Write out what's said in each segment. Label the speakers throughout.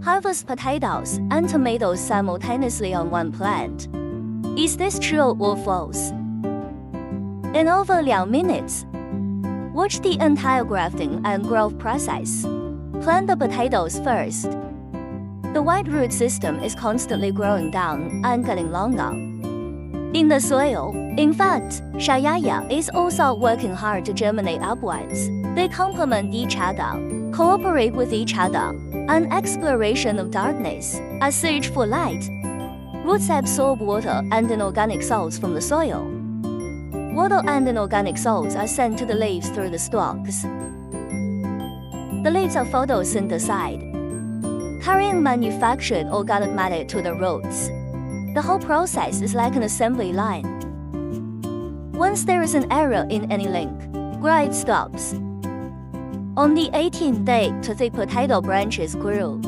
Speaker 1: Harvest potatoes and tomatoes simultaneously on one plant. Is this true or false? In over 2 minutes, watch the entire grafting and growth process. Plant the potatoes first. The white root system is constantly growing down and getting longer in the soil. In fact, Shayaya is also working hard to germinate upwards. They complement each other, cooperate with each other, and exploration of darkness, a search for light. Roots absorb water and inorganic salts from the soil. Water and inorganic salts are sent to the leaves through the stalks. The leaves are photosynthesized, carrying manufactured organic matter to the roots. The whole process is like an assembly line. Once there is an error in any link, growth stops. On the 18th day, the thick potato branches grew.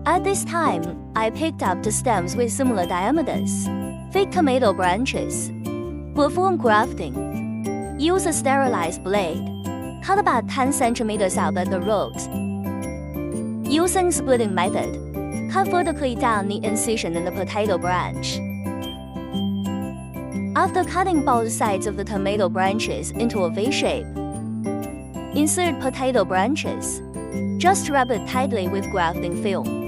Speaker 1: At this time, I picked up the stems with similar diameters. Thick tomato branches. Perform grafting. Use a sterilized blade. Cut about 10 centimeters out at the root. Using splitting method, cut vertically down the incision in the potato branch. After cutting both sides of the tomato branches into a V shape, insert potato branches. Just wrap it tightly with grafting film.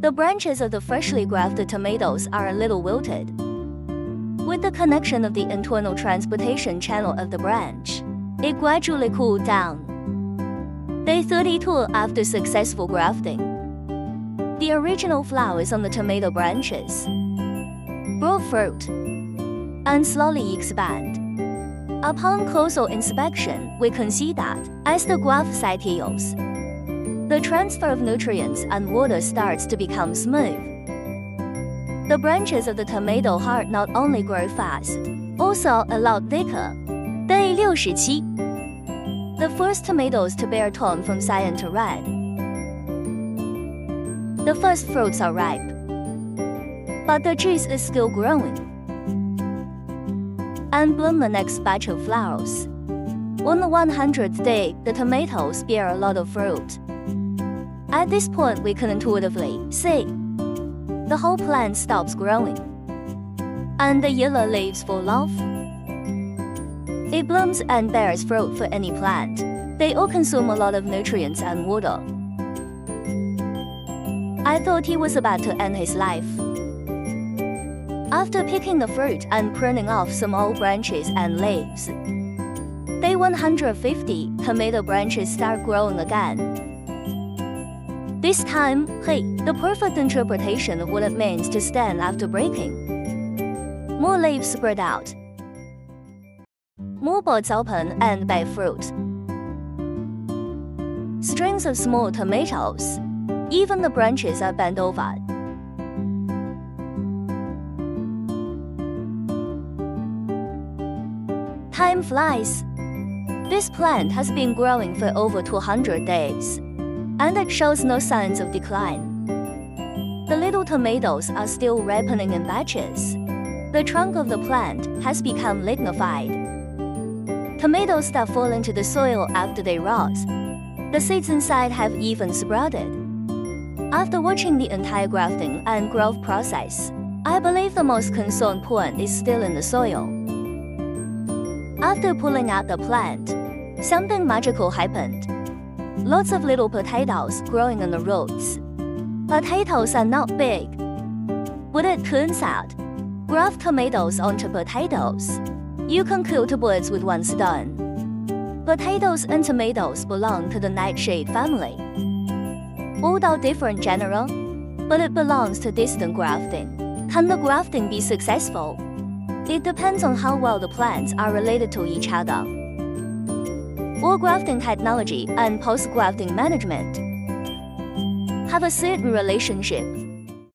Speaker 1: The branches of the freshly grafted tomatoes are a little wilted. With the connection of the internal transportation channel of the branch, it gradually cooled down. Day 32 after successful grafting. The original flowers on the tomato branches brought fruit and slowly expand. Upon closer inspection, we can see that, as the graft site heals, the transfer of nutrients and water starts to become smooth. The branches of the tomato heart not only grow fast, also a lot thicker. Day 67. The first tomatoes to bear tone from cyan to red. The first fruits are ripe, but the juice is still growing, and bloom the next batch of flowers. On the 100th day, the tomatoes bear a lot of fruit. At this point, we can intuitively see the whole plant stops growing, and the yellow leaves fall off. It blooms and bears fruit for any plant. They all consume a lot of nutrients and water. I thought he was about to end his life. After picking the fruit and pruning off some old branches and leaves, day 150, tomato branches start growing again. This time, the perfect interpretation of what it means to stand after breaking. More leaves spread out. More buds open and bear fruit. Strings of small tomatoes. Even the branches are bent over. Time flies. This plant has been growing for over 200 days, and it shows no signs of decline. The little tomatoes are still ripening in batches. The trunk of the plant has become lignified. Tomatoes that fall into the soil after they rot. The seeds inside have even sprouted. After watching the entire grafting and growth process, I believe the most concerned point is still in the soil. After pulling out the plant, something magical happened. Lots of little potatoes growing on the roots. Potatoes are not big, but it turns out, graft tomatoes onto potatoes. You can kill two birds with one stone. Potatoes and tomatoes belong to the nightshade family. Although different genera, but it belongs to distant grafting. Can the grafting be successful? It depends on how well the plants are related to each other. All grafting technology and post-grafting management have a certain relationship.